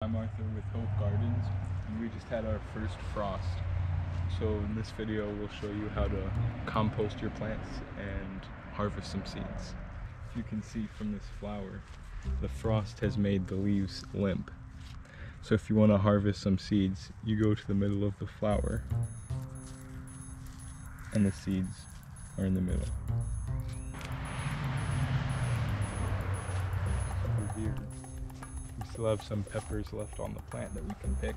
I'm Arthur with Hope Gardens, and we just had our first frost. So in this video we'll show you how to compost your plants and harvest some seeds. If you can see from this flower, the frost has made the leaves limp. So if you want to harvest some seeds, you go to the middle of the flower and the seeds are in the middle. Over here, we still have some peppers left on the plant that we can pick.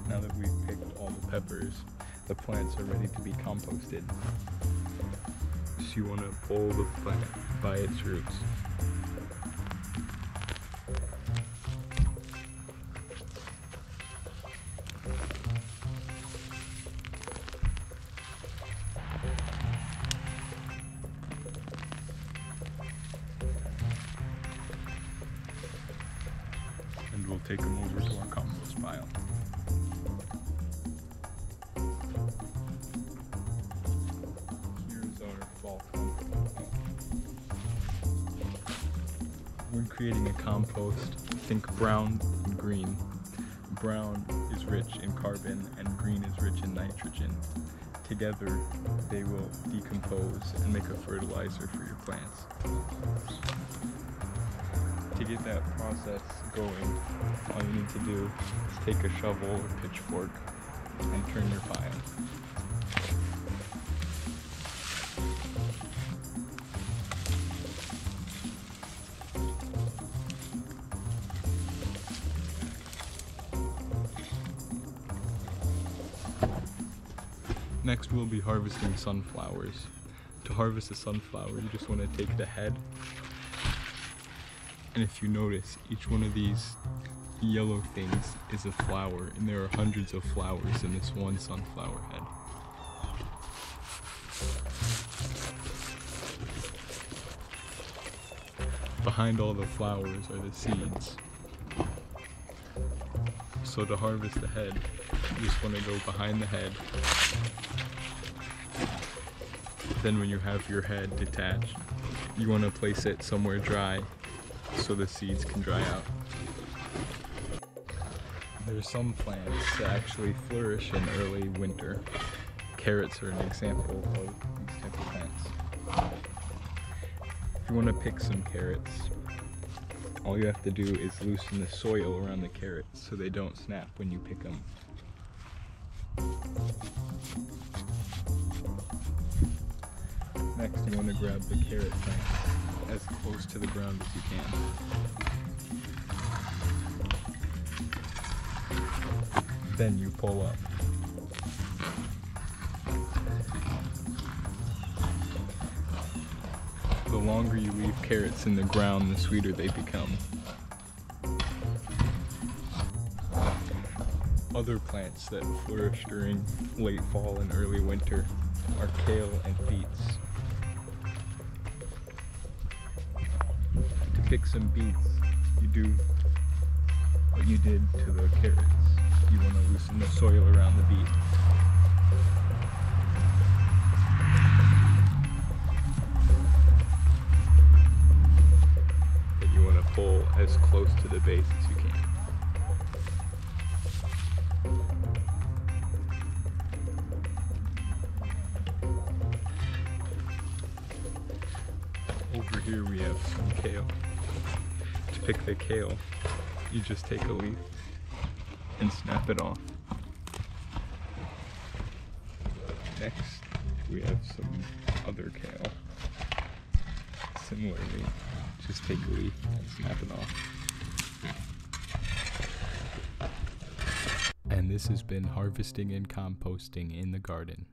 Now that we've picked all the peppers, the plants are ready to be composted. So you want to pull the plant by its roots. And we'll take them over to our compost pile. When creating a compost, think brown and green. Brown is rich in carbon and green is rich in nitrogen. Together, they will decompose and make a fertilizer for your plants. To get that process going, all you need to do is take a shovel or pitchfork and turn your pile. Next we'll be harvesting sunflowers. To harvest a sunflower, you just want to take the head, and if you notice, each one of these yellow things is a flower, and there are hundreds of flowers in this one sunflower head. Behind all the flowers are the seeds. So to harvest the head, you just want to go behind the head. Then when you have your head detached, you want to place it somewhere dry so the seeds can dry out. There are some plants that actually flourish in early winter. Carrots are an example of these type of plants. If you want to pick some carrots, all you have to do is loosen the soil around the carrots so they don't snap when you pick them. Next, you want to grab the carrot plant as close to the ground as you can. Then you pull up. The longer you leave carrots in the ground, the sweeter they become. Other plants that flourish during late fall and early winter are kale and beets. To pick some beets, you do what you did to the carrots. You want to loosen the soil around the beet. Then you want to pull as close to the base as you can. Over here we have some kale. To pick the kale, you just take a leaf and snap it off. Next, we have some other kale. Similarly, just take a leaf and snap it off. And this has been harvesting and composting in the garden.